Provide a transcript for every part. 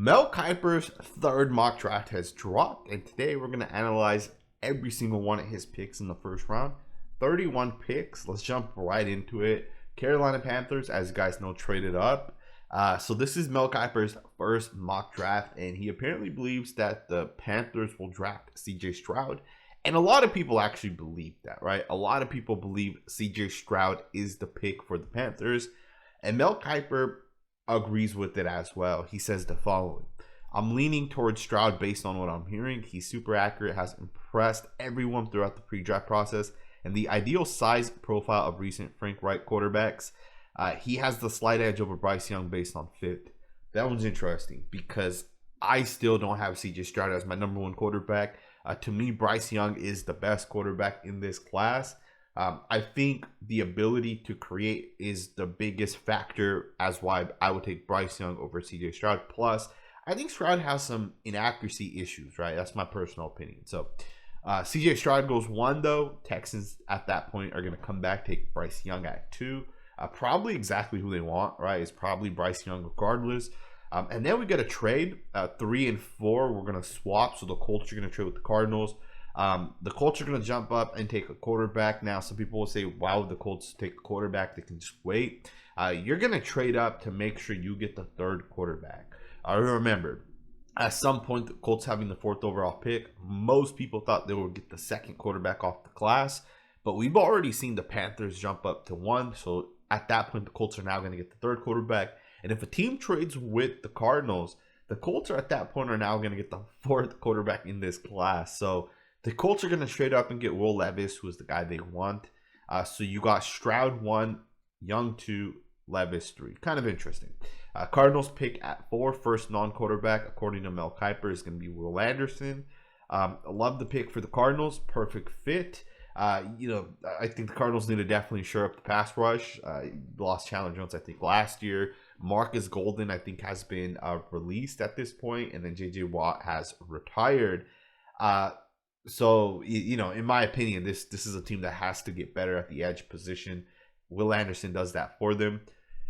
Mel Kiper's third mock draft has dropped, and today we're going to analyze every single one of his picks in the first round. 31 picks. Let's jump right into it. Carolina Panthers, as you guys know, traded up. So this is Mel Kiper's first mock draft, and he apparently believes that the Panthers will draft CJ Stroud. And a lot of people actually believe that, right? A lot of people believe CJ Stroud is the pick for the Panthers. And Mel Kiper agrees with it as well. He says the following: I'm leaning towards Stroud based on what I'm hearing. He's super accurate, has impressed everyone throughout the pre-draft process, and the ideal size profile of recent Frank Reich quarterbacks. He has the slight edge over Bryce Young based on fit. That one's interesting because I still don't have CJ Stroud as my number one quarterback. To me, Bryce Young is the best quarterback in this class. I think the ability to create is the biggest factor as why I would take Bryce Young over CJ Stroud. Plus, I think Stroud has some inaccuracy issues, right? That's my personal opinion. So, CJ Stroud goes 1, though. Texans at that point are going to come back, take Bryce Young at 2. Probably exactly who they want, right? It's probably Bryce Young regardless. And then we get a trade. 3 and 4, we're going to swap. So the Colts are going to trade with the Cardinals. The Colts are going to jump up and take a quarterback. Now, some people will say, why would the Colts take a quarterback? They can just wait. You're going to trade up to make sure you get the third quarterback. Remember, at some point, the Colts having the 4th overall pick, most people thought they would get the second quarterback off the class. But we've already seen the Panthers jump up to 1. So at that point, the Colts are now going to get the third quarterback. And if a team trades with the Cardinals, the Colts are at that point are now going to get the 4th quarterback in this class. So the Colts are going to trade up and get Will Levis, who is the guy they want. So you got Stroud 1, Young 2, Levis 3. Kind of interesting. Cardinals pick at 4, first non-quarterback, according to Mel Kiper, is going to be Will Anderson. I love the pick for the Cardinals. Perfect fit. I think the Cardinals need to definitely shore up the pass rush. Lost Chandler Jones, I think, last year. Marcus Golden, I think, has been released at this point, and then J.J. Watt has retired. So, in my opinion, this is a team that has to get better at the edge position. Will Anderson does that for them.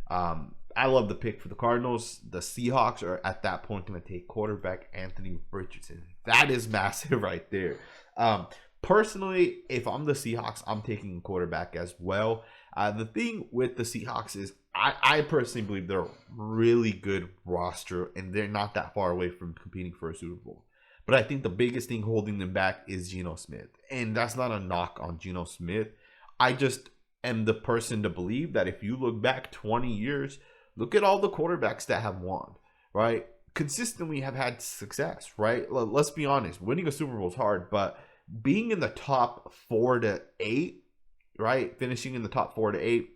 I love the pick for the Cardinals. The Seahawks are at that point going to take quarterback Anthony Richardson. That is massive right there. Personally, if I'm the Seahawks, I'm taking a quarterback as well. The thing with the Seahawks is I personally believe they're a really good roster, and they're not that far away from competing for a Super Bowl. But I think the biggest thing holding them back is Geno Smith. And that's not a knock on Geno Smith. I just am the person to believe that if you look back 20 years, look at all the quarterbacks that have won, right? Consistently have had success, right? Let's be honest. Winning a Super Bowl is hard, but being in the top 4 to 8, right? Finishing in the top 4 to 8.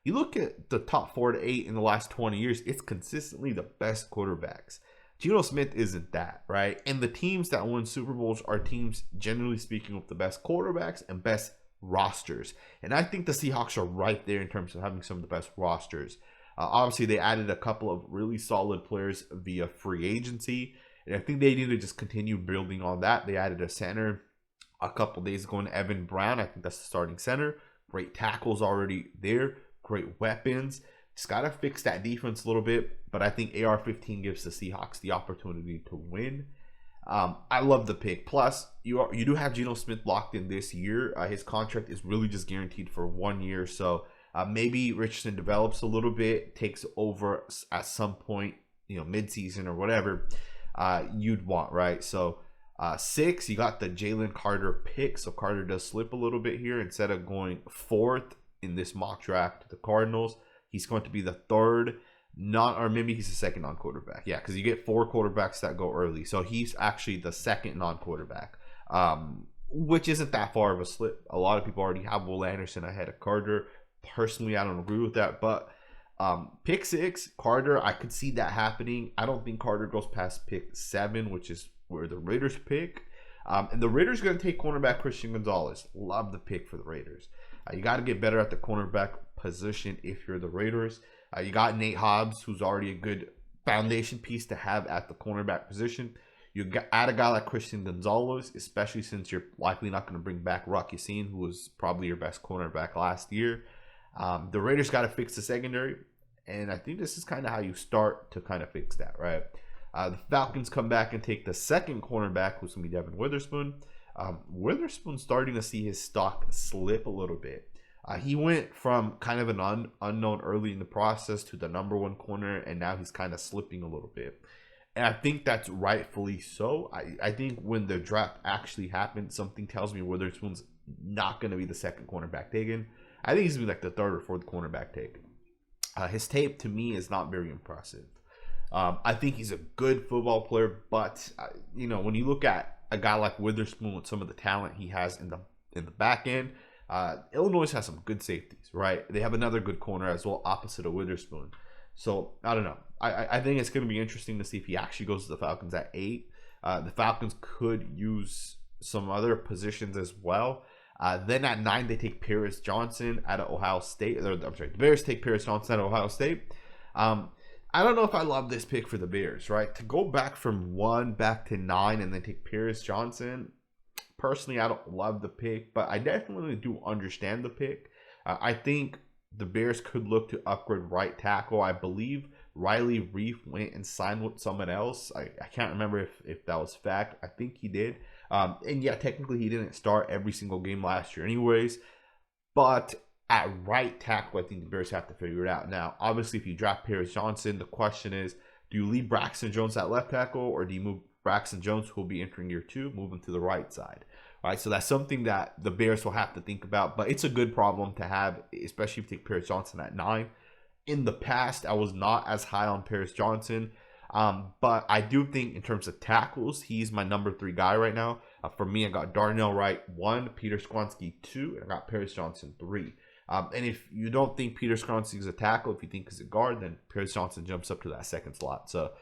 You look at the top 4 to 8 in the last 20 years, it's consistently the best quarterbacks. Geno Smith isn't that, right? And the teams that win Super Bowls are teams, generally speaking, with the best quarterbacks and best rosters. And I think the Seahawks are right there in terms of having some of the best rosters. Obviously, they added a couple of really solid players via free agency. And I think they need to just continue building on that. They added a center a couple days ago in Evan Brown. I think that's the starting center. Great tackles already there. Great weapons. Just got to fix that defense a little bit. But I think AR-15 gives the Seahawks the opportunity to win. I love the pick. Plus, you do have Geno Smith locked in this year. His contract is really just guaranteed for 1 year. So maybe Richardson develops a little bit, takes over at some point, midseason or whatever you'd want, right? So 6, you got the Jalen Carter pick. So Carter does slip a little bit here. Instead of going 4th in this mock draft to the Cardinals, he's going to be the 3rd. Or maybe he's the 2nd non-quarterback. Yeah, because you get 4 quarterbacks that go early. So he's actually the 2nd non-quarterback, which isn't that far of a slip. A lot of people already have Will Anderson ahead of Carter. Personally, I don't agree with that. But pick 6, Carter, I could see that happening. I don't think Carter goes past pick 7, which is where the Raiders pick. And the Raiders are going to take cornerback Christian Gonzalez. Love the pick for the Raiders. You got to get better at the cornerback position if you're the Raiders. You got Nate Hobbs, who's already a good foundation piece to have at the cornerback position. You add a guy like Christian Gonzalez, especially since you're likely not going to bring back Rock Yassin, who was probably your best cornerback last year. The Raiders got to fix the secondary, and I think this is kind of how you start to kind of fix that, right? The Falcons come back and take the second cornerback, who's going to be Devin Witherspoon. Witherspoon's starting to see his stock slip a little bit. He went from kind of an unknown early in the process to the number one corner, and now he's kind of slipping a little bit. And I think that's rightfully so. I think when the draft actually happened, something tells me Witherspoon's not going to be the second cornerback taken. I think he's going to be like the third or fourth cornerback taken. His tape, to me, is not very impressive. I think he's a good football player, but, when you look at a guy like Witherspoon with some of the talent he has in the back end, Illinois has some good safeties, right? They have another good corner as well, opposite of Witherspoon. So, I don't know. I think it's going to be interesting to see if he actually goes to the Falcons at 8. The Falcons could use some other positions as well. Then at 9, they take Paris Johnson out of Ohio State. The Bears take Paris Johnson out of Ohio State. I don't know if I love this pick for the Bears, right? To go back from 1 back to 9 and then take Paris Johnson, personally, I don't love the pick, but I definitely do understand the pick. I think the Bears could look to upgrade right tackle. I believe Riley Reef went and signed with someone else. I can't remember if that was fact. I think he did. And yeah, technically he didn't start every single game last year anyways. But at right tackle, I think the Bears have to figure it out. Now, obviously, if you draft Paris Johnson, the question is, do you leave Braxton Jones at left tackle, or do you move Braxton Jones, who will be entering year 2, move him to the right side? All right, so that's something that the Bears will have to think about. But it's a good problem to have, especially if you take Paris Johnson at 9. In the past, I was not as high on Paris Johnson. But I do think in terms of tackles, he's my number 3 guy right now. For me, I got Darnell Wright 1, Peter Skoronski 2, and I got Paris Johnson 3. And if you don't think Peter Skoronski is a tackle, if you think he's a guard, then Paris Johnson jumps up to that second slot. So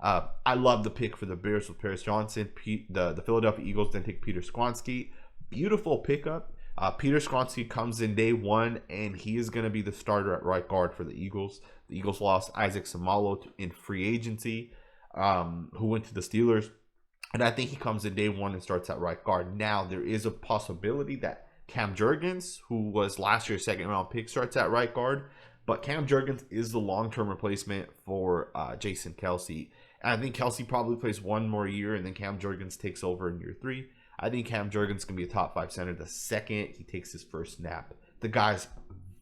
I love the pick for the Bears with Paris Johnson. The Philadelphia Eagles then take Peter Skoronski. Beautiful pickup. Peter Skoronski comes in day 1, and he is going to be the starter at right guard for the Eagles. The Eagles lost Isaac Samalo in free agency, who went to the Steelers. And I think he comes in day 1 and starts at right guard. Now, there is a possibility that Cam Jurgens, who was last year's second-round pick, starts at right guard. But Cam Jurgens is the long-term replacement for Jason Kelce. And I think Kelce probably plays 1 more year, and then Cam Jurgens takes over in year 3. I think Cam Jurgens can be a top 5 center the second he takes his first snap. The guy's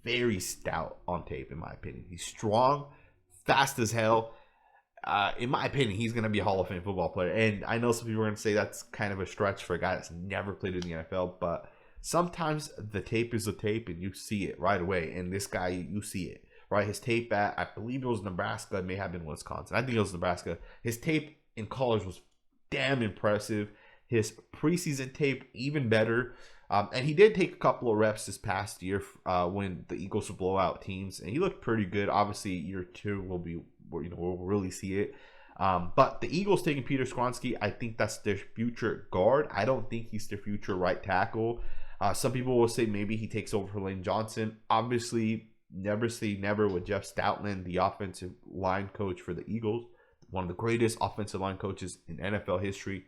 very stout on tape, in my opinion. He's strong, fast as hell. In my opinion, he's going to be a Hall of Fame football player. And I know some people are going to say that's kind of a stretch for a guy that's never played in the NFL, but sometimes the tape is the tape, and you see it right away. And this guy, you see it, right? His tape at, I believe it was Nebraska. It may have been Wisconsin. I think it was Nebraska. His tape in college was damn impressive. His preseason tape, even better. And he did take a couple of reps this past year when the Eagles would blow out teams. And he looked pretty good. Obviously, year 2 will be, we'll really see it. But the Eagles taking Peter Skoronski, I think that's their future guard. I don't think he's their future right tackle. Some people will say maybe he takes over for Lane Johnson. Obviously, never say never with Jeff Stoutland, the offensive line coach for the Eagles. One of the greatest offensive line coaches in NFL history.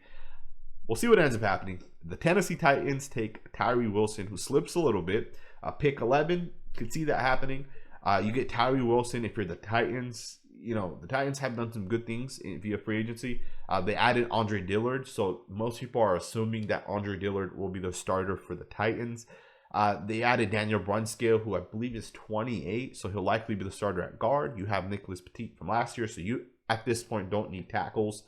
We'll see what ends up happening. The Tennessee Titans take Tyree Wilson, who slips a little bit. Pick 11, could see that happening. You get Tyree Wilson if you're the Titans. The Titans have done some good things via free agency. They added Andre Dillard, so most people are assuming that Andre Dillard will be the starter for the Titans. They added Daniel Brunskill, who I believe is 28, so he'll likely be the starter at guard. You have Nicholas Petit from last year, so you, at this point, don't need tackles.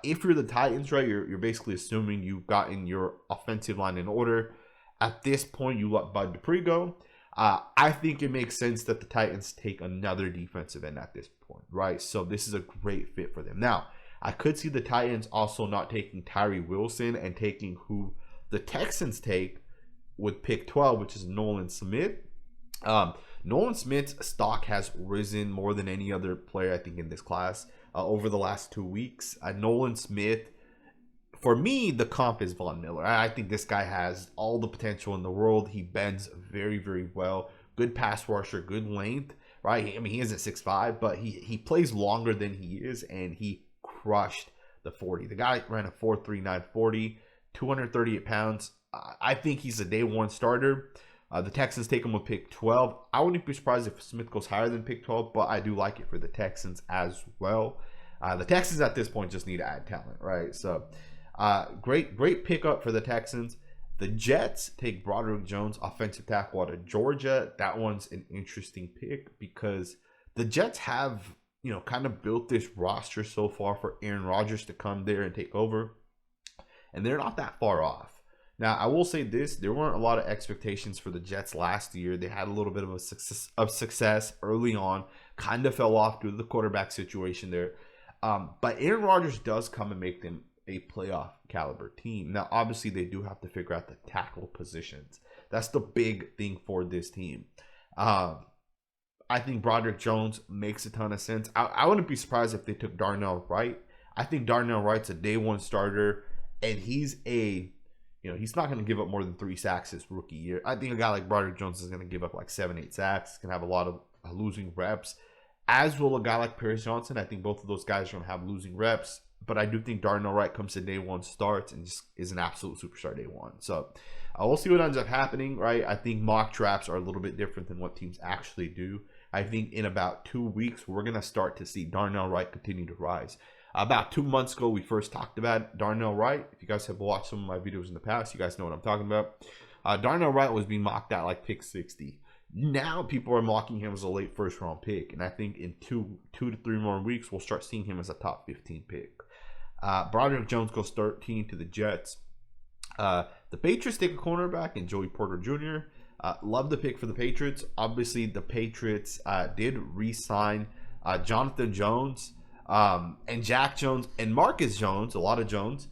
If you're the Titans, right, you're basically assuming you've gotten your offensive line in order. At this point, you let Bud Dupree go. I think it makes sense that the Titans take another defensive end at this point, right? So this is a great fit for them. Now, I could see the Titans also not taking Tyree Wilson and taking who the Texans take with pick 12, which is Nolan Smith. Nolan Smith's stock has risen more than any other player, I think, in this class over the last 2 weeks. Nolan Smith, for me, the comp is Von Miller. I think this guy has all the potential in the world. He bends very, very well. Good pass rusher, good length, right? I mean, he isn't 6'5", but he plays longer than he is, and he crushed the 40. The guy ran a 4.39 40, 238 pounds. I think he's a day 1 starter. The Texans take him with pick 12. I wouldn't be surprised if Smith goes higher than pick 12, but I do like it for the Texans as well. The Texans at this point just need to add talent, right? So great pickup for the Texans. The Jets take Broderick Jones, offensive tackle out of Georgia. That one's an interesting pick because the Jets have, kind of built this roster so far for Aaron Rodgers to come there and take over. And they're not that far off. Now, I will say this. There weren't a lot of expectations for the Jets last year. They had a little bit of success early on. Kind of fell off due to the quarterback situation there. But Aaron Rodgers does come and make them a playoff caliber team. Now, obviously, they do have to figure out the tackle positions. That's the big thing for this team. I think Broderick Jones makes a ton of sense. I wouldn't be surprised if they took Darnell Wright. I think Darnell Wright's a day one starter, and he's he's not going to give up more than 3 sacks his rookie year. I think a guy like Broderick Jones is going to give up like 7-8 sacks. He's going to have a lot of losing reps, as will a guy like Paris Johnson. I think both of those guys are going to have losing reps. But I do think Darnell Wright comes to day one, starts, and just is an absolute superstar day one. So we'll see what ends up happening, right? I think mock drafts are a little bit different than what teams actually do. I think in about 2 weeks, we're going to start to see Darnell Wright continue to rise. About 2 months ago, we first talked about Darnell Wright. If you guys have watched some of my videos in the past, you guys know what I'm talking about. Darnell Wright was being mocked at like pick 60. Now people are mocking him as a late first round pick. And I think in two to 3 more weeks, we'll start seeing him as a top 15 pick. Broderick Jones goes 13 to the Jets. The Patriots take a cornerback in Joey Porter Jr. Love the pick for the Patriots. Obviously, the Patriots did re-sign Jonathan Jones and Jack Jones and Marcus Jones. A lot of Jones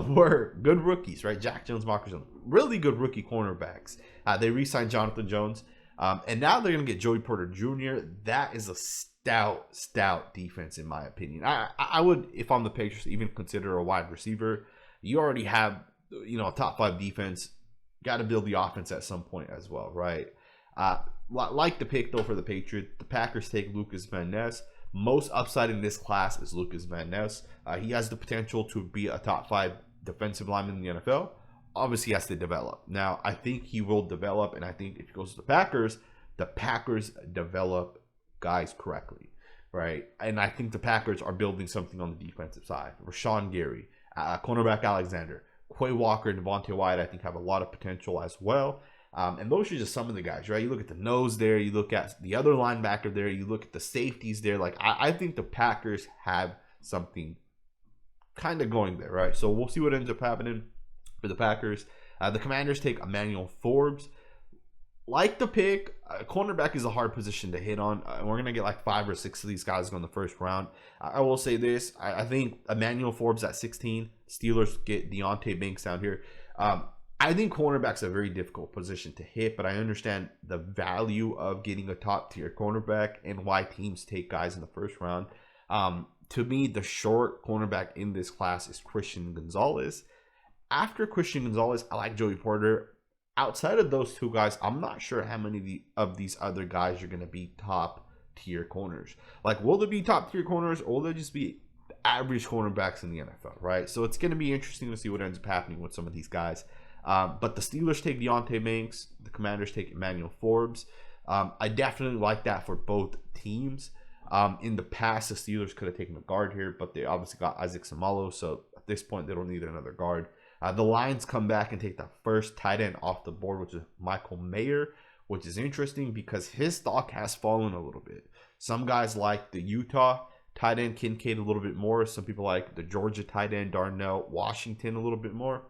were good rookies, right? Jack Jones, Marcus Jones, really good rookie cornerbacks. They re-signed Jonathan Jones, and now they're going to get Joey Porter Jr. That is a stout defense, in my opinion. I would, if I'm the Patriots, even consider a wide receiver. You already have, a top 5 defense. Got to build the offense at some point as well, right? Like the pick, though, for the Patriots, the Packers take Lucas Van Ness. Most upside in this class is Lucas Van Ness. He has the potential to be a top 5 defensive lineman in the NFL. Obviously, he has to develop. Now, I think he will develop, and I think if he goes to the Packers develop guys correctly, right? And I think the Packers are building something on the defensive side. Rashawn Gary, cornerback Alexander, Quay Walker, Devontae Wyatt, I think have a lot of potential as well. And those are just some of the guys, right? You look at the nose there, you look at the other linebacker there, you look at the safeties there. Like, I think the Packers have something kind of going there, right? So we'll see what ends up happening for the Packers. The Commanders take Emmanuel Forbes. Like the pick, cornerback is a hard position to hit on. We're going to get like 5 or 6 of these guys go in the first round. I will say this. I think Emmanuel Forbes at 16. Steelers get Deontay Banks down here. I think cornerback's a very difficult position to hit, but I understand the value of getting a top-tier cornerback and why teams take guys in the first round. To me, the short cornerback in this class is Christian Gonzalez. After Christian Gonzalez, I like Joey Porter. Outside of those 2 guys, I'm not sure how many of these other guys are going to be top-tier corners. Like, will there be top-tier corners, or will there just be average cornerbacks in the NFL, right? So it's going to be interesting to see what ends up happening with some of these guys. But the Steelers take Deontay Banks. The Commanders take Emmanuel Forbes. I definitely like that for both teams. In the past, the Steelers could have taken a guard here, but they obviously got Isaac Samalo, so at this point, they don't need another guard. The Lions come back and take the first tight end off the board, which is Michael Mayer, which is interesting because his stock has fallen a little bit. Some guys like the Utah tight end Kincaid a little bit more. Some people like the Georgia tight end Darnell Washington a little bit more.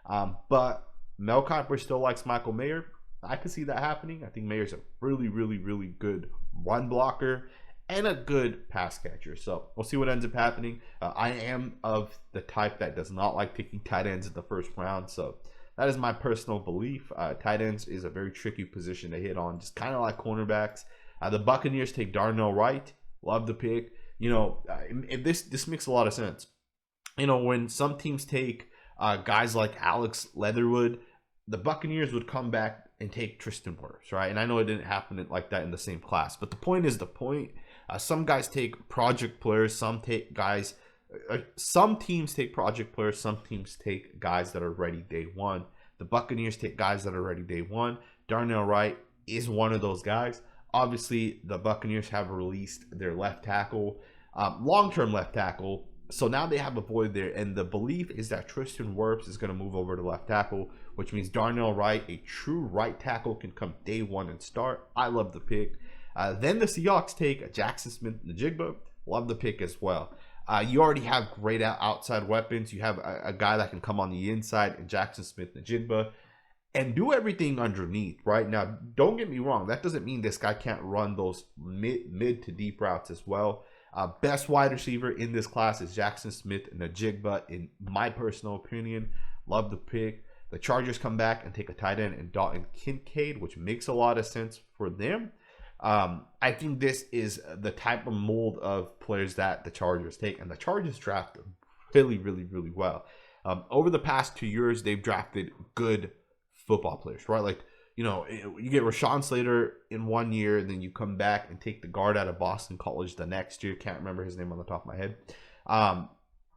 But Mel Kiper still likes Michael Mayer. I could see that happening. I think Mayer's a really, really, really good run blocker and a good pass catcher. So we'll see what ends up happening. I am of the type that does not like taking tight ends in the first round. So that is my personal belief. Tight ends is a very tricky position to hit on, just kind of like cornerbacks. The Buccaneers take Darnell Wright. Love the pick. This makes a lot of sense. When some teams take guys like Alex Leatherwood, the Buccaneers would come back and take Tristan Wirfs, right? And I know it didn't happen like that in the same class, but the point is the point. Some guys take project players, some teams take project players, some teams take guys that are ready day one. The Buccaneers take guys that are ready day one. Darnell Wright is one of those guys. Obviously, the Buccaneers have released their left tackle. Long-term left tackle. So now they have a void there, and the belief is that Tristan Wirfs is going to move over to left tackle, which means Darnell Wright, a true right tackle, can come day one and start. I love the pick. Then the Seahawks take Jackson Smith-Njigba. Love the pick as well. You already have great outside weapons. You have a guy that can come on the inside, and Jackson Smith-Njigba, and do everything underneath. Right now, don't get me wrong. That doesn't mean this guy can't run those mid to deep routes as well. Best wide receiver in this class is Jackson Smith-Njigba, in my personal opinion. Love the pick. The Chargers come back and take a tight end in Dalton Kincaid, which makes a lot of sense for them. I think this is the type of mold of players that the Chargers take, and the Chargers draft really, really, really well. Over the past 2 years, they've drafted good football players, right? Like, you know, you get Rashawn Slater in 1 year, and then you come back and take the guard out of Boston College the next year. Can't remember his name on the top of my head.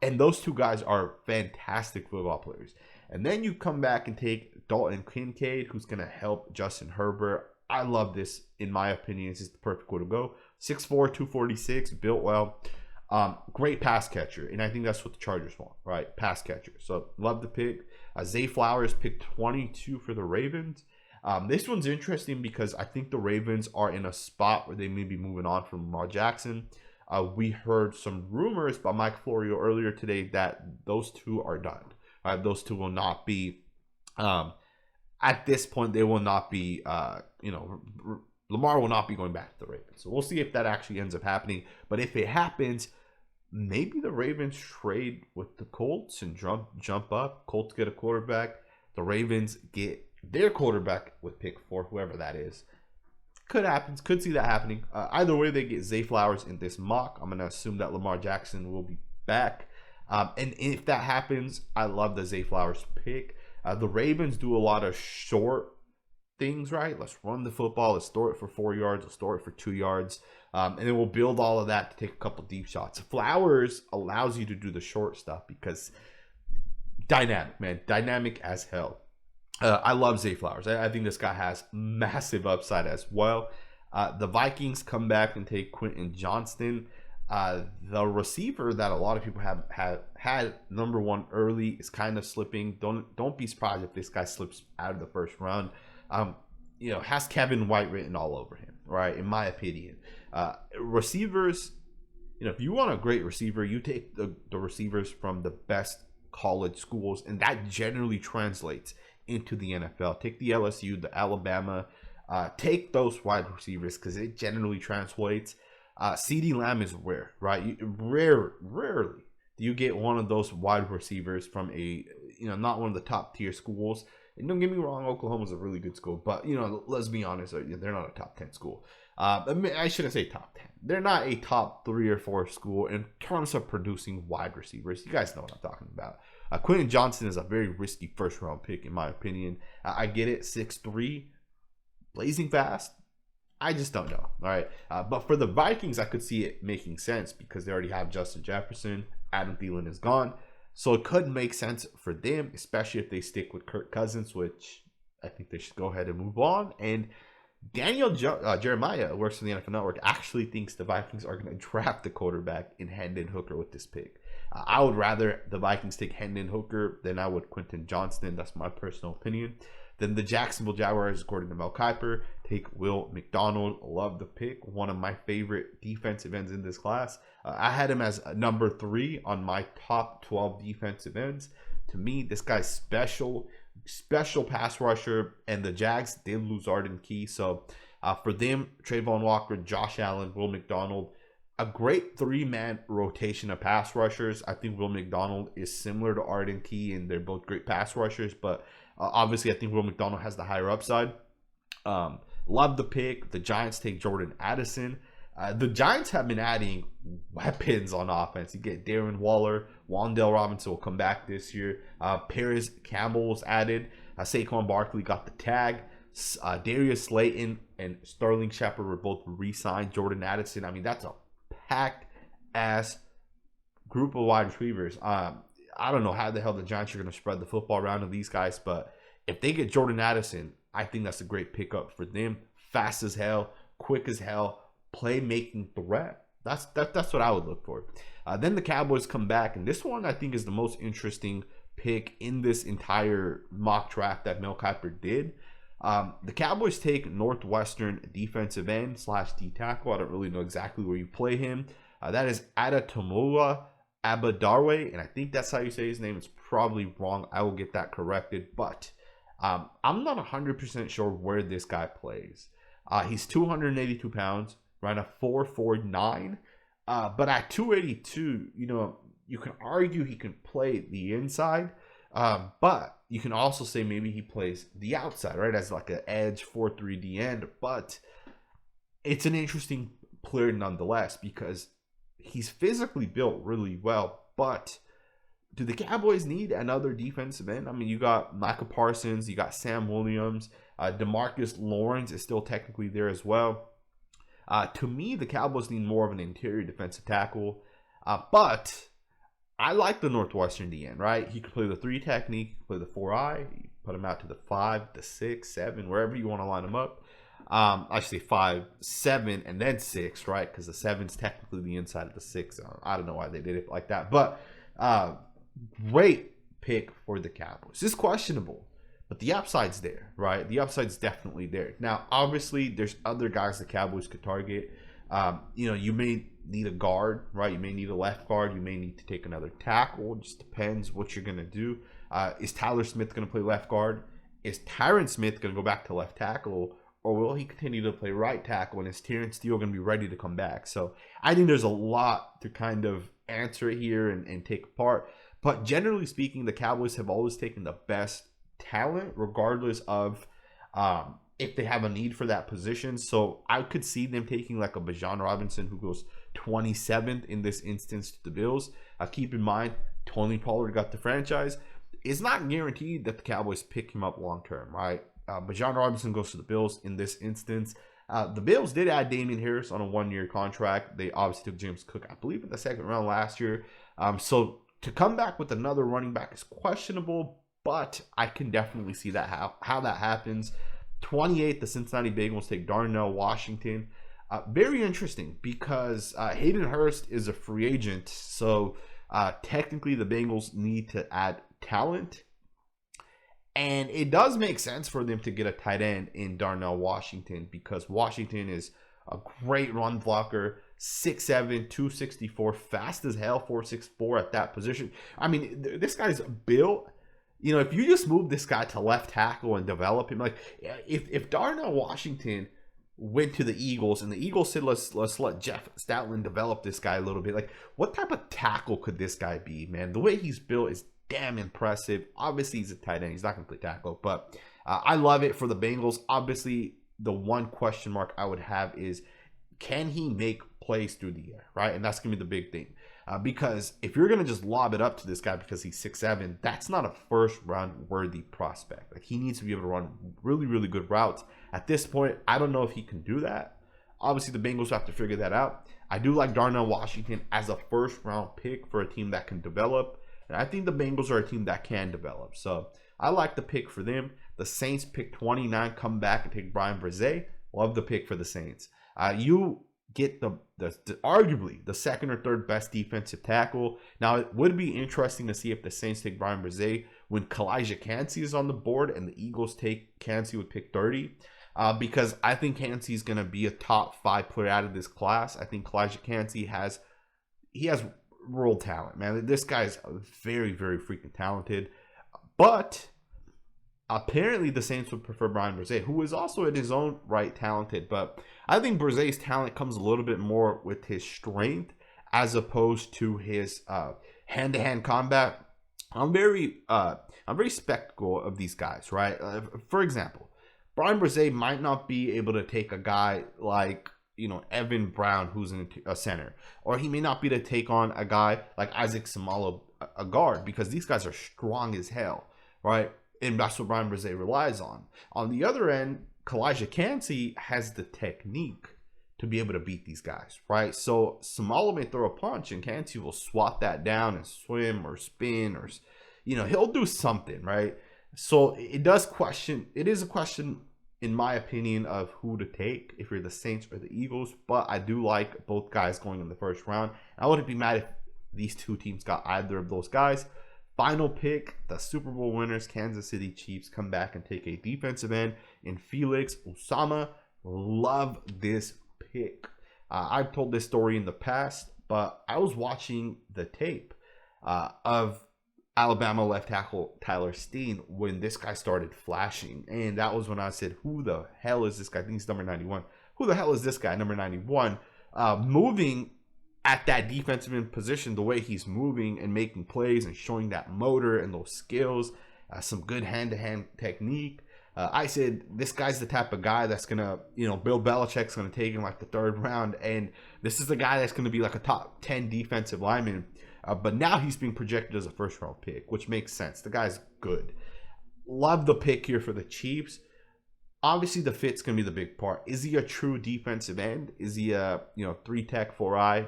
And those two guys are fantastic football players. And then you come back and take Dalton Kincaid, who's going to help Justin Herbert. I love this. In my opinion, this is the perfect way to go. 6'4", 246, built well. Great pass catcher, and I think that's what the Chargers want, right? Pass catcher. So love the pick. Zay Flowers picked 22 for the Ravens. This one's interesting because I think the Ravens are in a spot where they may be moving on from Lamar Jackson. We heard some rumors by Mike Florio earlier today that those two are done. Those two will not be, at this point, they will not be, Lamar will not be going back to the Ravens. So we'll see if that actually ends up happening. But if it happens, maybe the Ravens trade with the Colts and jump up. Colts get a quarterback. The Ravens get their quarterback with pick 4, whoever that is. Could happen. Could see that happening. Either way, they get Zay Flowers in this mock. I'm going to assume that Lamar Jackson will be back. And if that happens, I love the Zay Flowers pick. The Ravens do a lot of short things, right? Let's run the football. Let's store it for 4 yards. Let's store it for 2 yards. And then we'll build all of that to take a couple deep shots. Flowers allows you to do the short stuff because dynamic, man. Dynamic as hell. I love Zay Flowers. I think this guy has massive upside as well. The Vikings come back and take Quentin Johnston. The receiver that a lot of people have had number 1 early is kind of slipping. Don't be surprised if this guy slips out of the first round. Has Kevin White written all over him, right? In my opinion, receivers, if you want a great receiver, you take the receivers from the best college schools, and that generally translates into the NFL. Take the LSU, the Alabama, take those wide receivers because it generally translates. CeeDee Lamb is rare, right? Rarely do you get one of those wide receivers from a, not one of the top tier schools. And don't get me wrong, Oklahoma's a really good school, but let's be honest, they're not a top 10 school. I shouldn't say top 10. They're not a top 3 or 4 school in terms of producing wide receivers. You guys know what I'm talking about. Quentin Johnston is a very risky first round pick, in my opinion. I get it, 6'3", blazing fast. I just don't know. All right. But for the Vikings, I could see it making sense because they already have Justin Jefferson. Adam Thielen is gone. So it could make sense for them, especially if they stick with Kirk Cousins, which I think they should go ahead and move on. And Daniel Jeremiah, works for the NFL Network, actually thinks the Vikings are going to draft the quarterback in Hendon Hooker with this pick. I would rather the Vikings take Hendon Hooker than I would Quentin Johnston. That's my personal opinion. Then the Jacksonville Jaguars, according to Mel Kiper, take Will McDonald. Love the pick. One of my favorite defensive ends in this class. I had him as number 3 on my top 12 defensive ends. To me, this guy's special pass rusher, and the Jags did lose Arden Key. So for them, Trayvon Walker, Josh Allen, Will McDonald, a great 3-man rotation of pass rushers. I think Will McDonald is similar to Arden Key, and they're both great pass rushers, but obviously I think Will McDonald has the higher upside. Love the pick. The Giants take Jordan Addison. The Giants have been adding weapons on offense. You get Darren Waller, Wan'Dale Robinson will come back this year. Paris Campbell was added. Saquon Barkley got the tag. Darius Slayton and Sterling Shepard were both re-signed. Jordan Addison. I mean, that's a packed ass group of wide receivers. I don't know how the hell the Giants are going to spread the football around to these guys, but if they get Jordan Addison, I think that's a great pickup for them. Fast as hell, quick as hell, playmaking threat. That's what I would look for. Then the Cowboys come back, and this one I think is the most interesting pick in this entire mock draft that Mel Kiper did. The Cowboys take Northwestern defensive end / D tackle. I don't really know exactly where you play him. That is Adetomola Abadarwe, and I think that's how you say his name. It's probably wrong. I will get that corrected, but I'm not 100% sure where this guy plays. He's 282 pounds, ran a 4.49, but at 282, you can argue he can play the inside, but you can also say maybe he plays the outside, right, as like an edge 4-3 end. But it's an interesting player nonetheless because he's physically built really well. But do the Cowboys need another defensive end? I mean, you got Micah Parsons, you got Sam Williams, DeMarcus Lawrence is still technically there as well. To me, the Cowboys need more of an interior defensive tackle, but I like the Northwestern DN, right? He can play the 3 technique, play the 4-eye, put him out to the 5, the 6, 7, wherever you want to line him up. I should say 5, 7, and then 6, right? Because the 7's technically the inside of the 6. I don't know why they did it like that, but great pick for the Cowboys. It's questionable, but the upside's there, right? The upside's definitely there. Now, obviously, there's other guys the Cowboys could target. You may need a guard, right? You may need a left guard. You may need to take another tackle. It just depends what you're going to do. Is Tyler Smith going to play left guard? Is Tyron Smith going to go back to left tackle? Or will he continue to play right tackle? And is Terrence Steele going to be ready to come back? So I think there's a lot to kind of answer here and take apart. But generally speaking, the Cowboys have always taken the best talent, regardless of if they have a need for that position. So I could see them taking like a Bijan Robinson who goes 27th in this instance to the Bills. Keep in mind, Tony Pollard got the franchise. It's not guaranteed that the Cowboys pick him up long term, right? Bijan Robinson goes to the Bills in this instance. The Bills did add Damian Harris on a 1-year contract. They obviously took James Cook, I believe, in the second round last year. So to come back with another running back is questionable, but I can definitely see that how that happens. 28th, the Cincinnati Bengals take Darnell Washington. Very interesting because Hayden Hurst is a free agent. So technically the Bengals need to add talent. And it does make sense for them to get a tight end in Darnell Washington because Washington is a great run blocker, 6'7", 264, fast as hell, 4'6", at that position. I mean, this guy's built. If you just move this guy to left tackle and develop him, like if Darnell Washington went to the Eagles and the Eagles said, let's let Jeff Stoutland develop this guy a little bit, like what type of tackle could this guy be, man? The way he's built is damn impressive. Obviously, he's a tight end. He's not going to play tackle, but I love it for the Bengals. Obviously, the one question mark I would have is, can he make plays through the air, right? And that's going to be the big thing. Because if you're going to just lob it up to this guy because he's 6'7", that's not a first-round worthy prospect. Like, he needs to be able to run really, really good routes. At this point, I don't know if he can do that. Obviously, the Bengals have to figure that out. I do like Darnell Washington as a first-round pick for a team that can develop. And I think the Bengals are a team that can develop. So I like the pick for them. The Saints pick 29, come back and take Bryan Breesee. Love the pick for the Saints. You get the arguably the second or third best defensive tackle. Now, it would be interesting to see if the Saints take Bryan Breesee when Kalijah Kancey is on the board and the Eagles take Kancey with pick 30. Because I think Kancey is going to be a top 5 player out of this class. I think Kalijah Kancey has world talent, man. This guy's very, very freaking talented. But apparently the Saints would prefer Bryan Breesee, who is also in his own right talented. But I think Breezee's talent comes a little bit more with his strength as opposed to his hand-to-hand combat. I'm very skeptical of these guys, right? For example, Bryan Breesee might not be able to take a guy like Evan Brown, who's in a center, or he may not be to take on a guy like Isaac Samalo, a guard, because these guys are strong as hell, right? And that's what Bryan Breesee relies on. On the other end, Kalijah Kancey has the technique to be able to beat these guys, right? So Samalo may throw a punch and Kancey will swat that down and swim or spin or, he'll do something, right? So it is a question in my opinion, of who to take if you're the Saints or the Eagles, but I do like both guys going in the first round. I wouldn't be mad if these two teams got either of those guys. Final pick, the Super Bowl winners, Kansas City Chiefs, come back and take a defensive end in Felix Usama. Love this pick. I've told this story in the past, but I was watching the tape of Alabama left tackle Tyler Steen when this guy started flashing. And that was when I said, who the hell is this guy? I think he's number 91. Who the hell is this guy, number 91? Moving at that defensive end position, the way he's moving and making plays and showing that motor and those skills, some good hand-to-hand technique. I said, this guy's the type of guy that's going to, Bill Belichick's going to take him like the third round. And this is the guy that's going to be like a top 10 defensive lineman. But now he's being projected as a first-round pick, which makes sense. The guy's good. Love the pick here for the Chiefs. Obviously, the fit's going to be the big part. Is he a true defensive end? Is he a 3-tech, 4-eye?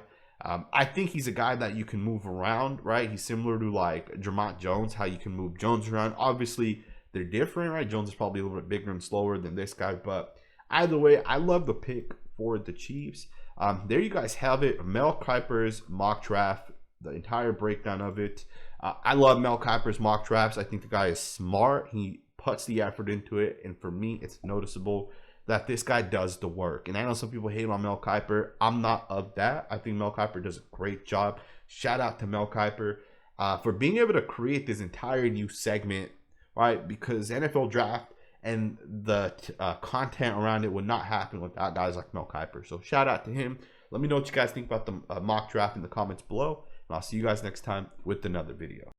I think he's a guy that you can move around, right? He's similar to like Jermont Jones, how you can move Jones around. Obviously, they're different, right? Jones is probably a little bit bigger and slower than this guy. But either way, I love the pick for the Chiefs. There you guys have it. Mel Kiper's mock draft. The entire breakdown of it. I love Mel Kiper's mock drafts. I think the guy is smart. He puts the effort into it. And for me, it's noticeable that this guy does the work. And I know some people hate on Mel Kiper. I'm not of that. I think Mel Kiper does a great job. Shout out to Mel Kiper for being able to create this entire new segment, right? Because NFL draft and the content around it would not happen without guys like Mel Kiper. So shout out to him. Let me know what you guys think about the mock draft in the comments below. And I'll see you guys next time with another video.